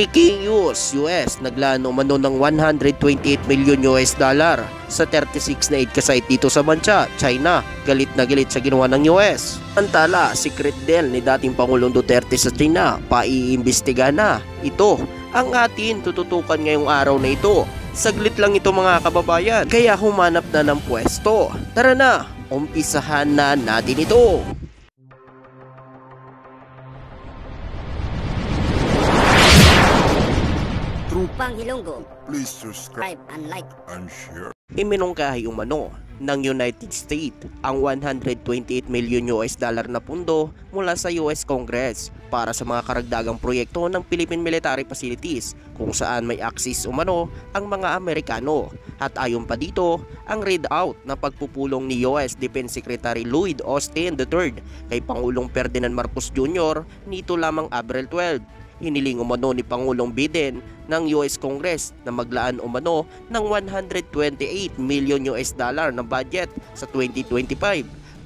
Breaking news, US naglaan umano ng 128 million US dollar sa 36 na aid site dito sa bansa, China. Galit na galit sa ginawa ng US. Antala, secret deal ni dating Pangulong Duterte sa China, paiimbestiga na. Ito ang atin tututukan ngayong araw na ito. Saglit lang ito mga kababayan, kaya humanap na ng pwesto. Tara na, umpisahan na natin ito. Trupang Hilonggo, Please subscribe and like. and share. Iminungkahi umano ng United States ang 128 million US dollar na pundo mula sa US Congress para sa mga karagdagang proyekto ng Philippine Military Facilities kung saan may access umano ang mga Amerikano. At ayon pa dito, ang readout na pagpupulong ni US Defense Secretary Lloyd Austin III kay Pangulong Ferdinand Marcos Jr. nito lamang April 12. Hiniling umano ni Pangulong Biden ng US Congress na maglaan umano ng 128 million US dollar na budget sa 2025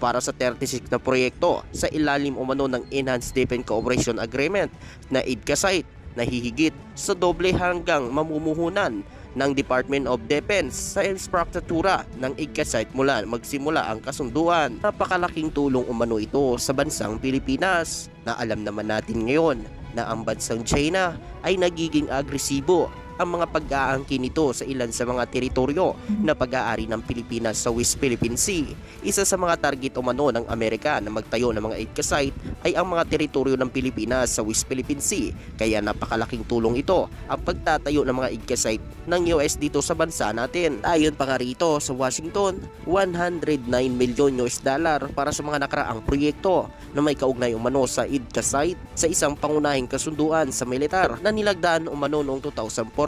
para sa 36 na proyekto sa ilalim umano ng Enhanced Defense Cooperation Agreement na IDCA site na hihigit sa doble hanggang mamumuhunan ng Department of Defense sa infrastruktura ng IDCA site mula magsimula ang kasunduan. Napakalaking tulong umano ito sa bansang Pilipinas na alam naman natin ngayon na ang bansang China ay nagiging agresibo ang mga pag-aangkin nito sa ilan sa mga teritoryo na pag-aari ng Pilipinas sa West Philippine Sea. Isa sa mga target umano ng Amerika na magtayo ng mga IDCA site ay ang mga teritoryo ng Pilipinas sa West Philippine Sea. Kaya napakalaking tulong ito ang pagtatayo ng mga IDCA site ng US dito sa bansa natin. Ayon pa nga rito sa Washington, 109 million US dollar para sa mga nakaraang proyekto na may kaugnay umano sa IDCA site sa isang pangunahing kasunduan sa militar na nilagdaan umano noong 2014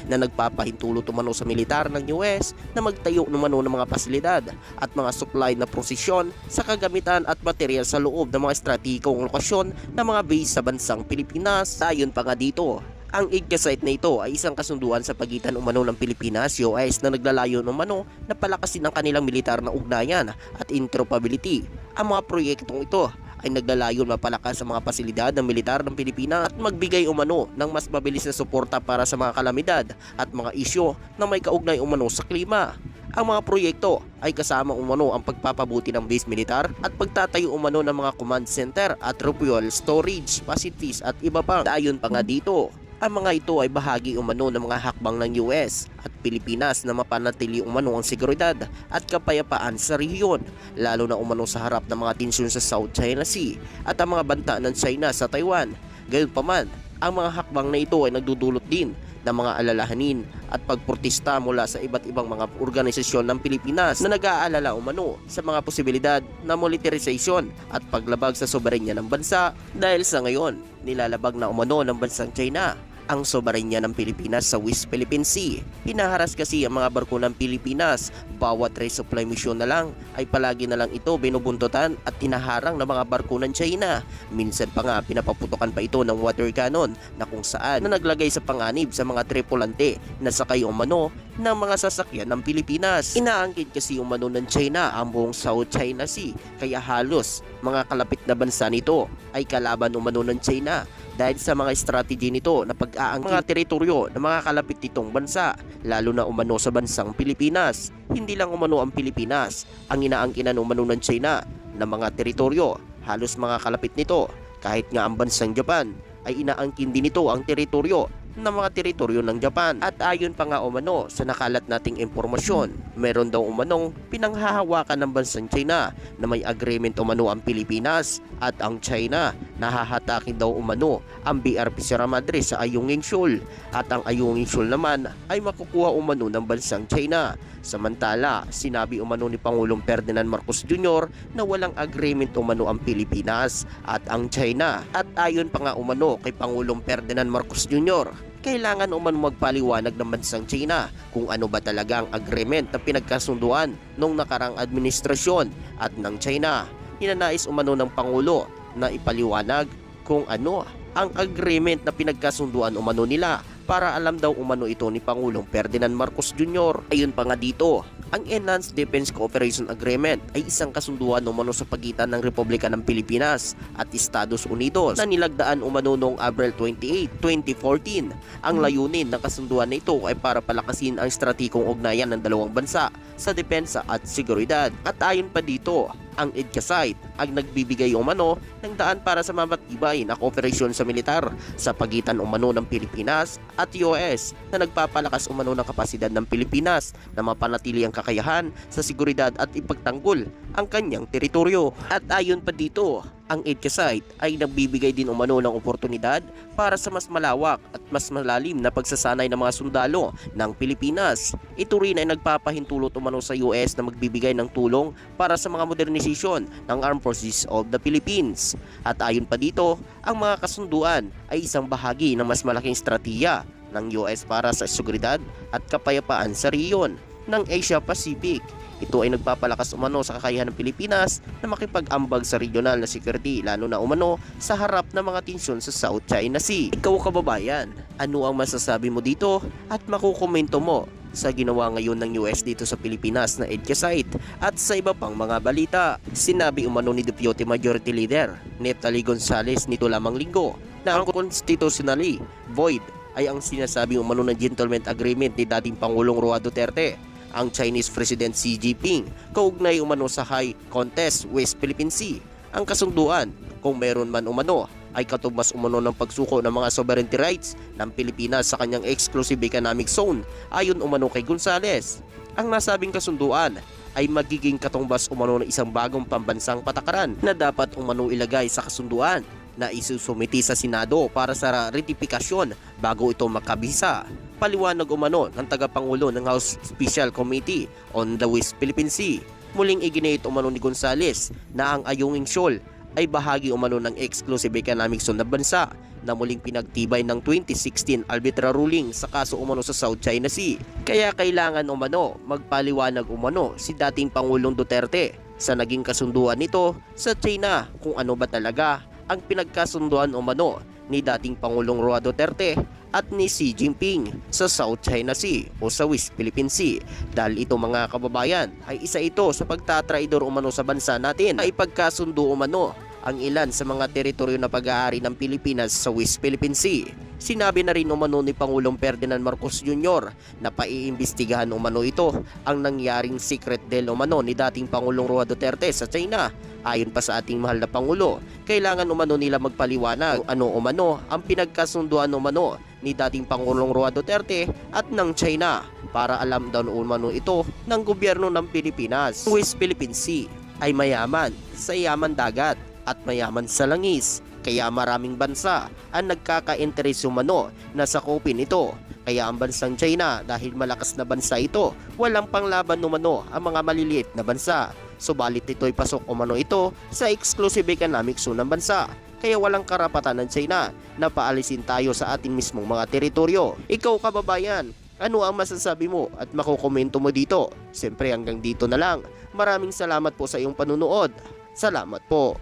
na nagpapahintulot umano sa militar ng US na magtayo umano ng mga pasilidad at mga supply na posisyon sa kagamitan at material sa loob ng mga estratehikong lokasyon ng mga base sa bansang Pilipinas. Ayon pa nga dito, ang IDCA site na ito ay isang kasunduan sa pagitan umano ng Pilipinas, US na naglalayon umano na palakasin ang kanilang militar na ugnayan at interoperability. Ang mga proyektong ito ay naglalayon mapalakas sa mga pasilidad ng militar ng Pilipinas at magbigay umano ng mas mabilis na suporta para sa mga kalamidad at mga isyo na may kaugnay umano sa klima. Ang mga proyekto ay kasama umano ang pagpapabuti ng base militar at pagtatayo umano ng mga command center at refuel storage facilities at iba pa. Ayon pa nga dito, ang mga ito ay bahagi umano ng mga hakbang ng US at Pilipinas na mapanatili umano ang seguridad at kapayapaan sa rehiyon, lalo na umano sa harap ng mga tensyon sa South China Sea at ang mga banta ng China sa Taiwan. Gayunpaman, ang mga hakbang na ito ay nagdudulot din ng mga alalahanin at pagprotesta mula sa iba't ibang mga organisasyon ng Pilipinas na nag-aalala umano sa mga posibilidad na militarization at paglabag sa soberenya ng bansa dahil sa ngayon nilalabag na umano ng bansang China ang soberenya ng Pilipinas sa West Philippine Sea. Hinaharas kasi ang mga barko ng Pilipinas, bawat resupply mission na lang ay palagi na lang ito binubuntutan at tinaharang ng mga barko ng China. Minsan pa nga pinapaputokan pa ito ng water cannon na kung saan na naglagay sa panganib sa mga tripulante na sakay umano ng mga sasakyan ng Pilipinas. Inaangkin kasi umano ng China ang buong South China Sea, kaya halos mga kalapit na bansa nito ay kalaban umano ng China dahil sa mga strategy nito na pag-aangkin mga teritoryo ng mga kalapit nitong bansa, lalo na umano sa bansang Pilipinas. Hindi lang umano ang Pilipinas ang inaangkinan umano ng China na mga teritoryo, halos mga kalapit nito. Kahit nga ang bansang Japan ay inaangkin din nito ang teritoryo ng mga teritoryo ng Japan. At ayon pa nga umano sa nakalat nating impormasyon, meron daw umanong pinanghahawakan ng bansang China na may agreement umano ang Pilipinas at ang China nahahatakin daw umano ang BRP Sierra Madre sa Ayungin Shoal at ang Ayungin Shoal naman ay makukuha umano ng bansang China. Samantala, sinabi umano ni Pangulong Ferdinand Marcos Jr. na walang agreement umano ang Pilipinas at ang China. At ayon pa nga umano kay Pangulong Ferdinand Marcos Jr., kailangan umano magpaliwanag ng bansang China kung ano ba talaga ang agreement na pinagkasunduan nung nakarang administrasyon at ng China. Ninanais umano ng Pangulo na ipaliwanag kung ano ang agreement na pinagkasunduan umano nila para alam daw umano ito ni Pangulong Ferdinand Marcos Jr. Ayun pa nga dito, ang Enhanced Defense Cooperation Agreement ay isang kasunduan umano sa pagitan ng Republika ng Pilipinas at Estados Unidos na nilagdaan umano noong April 28, 2014. Ang layunin ng kasunduan na ito ay para palakasin ang estratehikong ugnayan ng dalawang bansa sa depensa at seguridad. At ayon pa dito, ang EDCA ang nagbibigay umano ng daan para sa mamatibay na kooperasyon sa militar sa pagitan umano ng Pilipinas at US na nagpapalakas umano ng kapasidad ng Pilipinas na mapanatili ang kakayahan sa seguridad at ipagtanggol ang kanyang teritoryo. At ayon pa dito, ang EDCA ay nagbibigay din umano ng oportunidad para sa mas malawak at mas malalim na pagsasanay ng mga sundalo ng Pilipinas. Ito rin ay nagpapahintulot umano sa US na magbibigay ng tulong para sa mga modernisasyon ng Armed Forces of the Philippines. At ayon pa dito, ang mga kasunduan ay isang bahagi ng mas malaking estratehiya ng US para sa seguridad at kapayapaan sa rehiyon ng Asia Pacific. Ito ay nagpapalakas umano sa kakayahan ng Pilipinas na makipag-ambag sa regional na security, lalo na umano sa harap ng mga tensyon sa South China Sea. Ikaw kababayan, ano ang masasabi mo dito at makukomento mo sa ginawa ngayon ng US dito sa Pilipinas na EDCA at sa iba pang mga balita? Sinabi umano ni Deputy Majority Leader Natalie Gonzales nito lamang linggo na ang constitutionally void ay ang sinasabi umano ng gentleman agreement ni dating Pangulong Roa Duterte ang Chinese President Xi Jinping kaugnay umano sa High Contest West Philippine Sea. Ang kasunduan, kung meron man umano, ay katumbas umano ng pagsuko ng mga sovereignty rights ng Pilipinas sa kanyang exclusive economic zone ayon umano kay Gonzales. Ang nasabing kasunduan ay magiging katumbas umano ng isang bagong pambansang patakaran na dapat umano ilagay sa kasunduan na isusumiti sa Senado para sa ratifikasyon bago ito makabisa. Paliwanag umano ng tagapangulo ng House Special Committee on the West Philippine Sea. Muling iginit umano ni Gonzales na ang Ayungin Shoal ay bahagi umano ng exclusive economic zone ng bansa na muling pinagtibay ng 2016 arbitral ruling sa kaso umano sa South China Sea. Kaya kailangan umano magpaliwanag umano si dating Pangulong Duterte sa naging kasunduan nito sa China kung ano ba talaga ang pinagkasunduan umano ni dating Pangulong Roa Duterte at ni Xi Jinping sa South China Sea o sa West Philippine Sea. Dahil ito mga kababayan ay isa ito sa pagtatraidor umano sa bansa natin na ipagkasundo umano ang ilan sa mga teritoryo na pag-aari ng Pilipinas sa West Philippine Sea. Sinabi na rin umano ni Pangulong Ferdinand Marcos Jr. na paiimbestigahan umano ito ang nangyaring secret deal umano ni dating Pangulong Roa Duterte sa China. Ayon pa sa ating mahal na Pangulo, kailangan umano nila magpaliwanag ano umano ang pinagkasunduan umano ni dating Pangulong Roa Duterte at ng China para alam daw umano ito ng gobyerno ng Pilipinas. West Philippine Sea ay mayaman sa yaman dagat at mayaman sa langis, kaya maraming bansa ang nagkaka-interes umano na sakupin ito. Kaya ang bansang China, dahil malakas na bansa ito, walang panglaban umano ang mga maliliit na bansa. Subalit ito'y pasok umano ito sa exclusive economic zone ng bansa. Kaya walang karapatan ng China na paalisin tayo sa ating mismong mga teritoryo. Ikaw kababayan, ano ang masasabi mo at makukomento mo dito? Siyempre hanggang dito na lang. Maraming salamat po sa iyong panunood. Salamat po.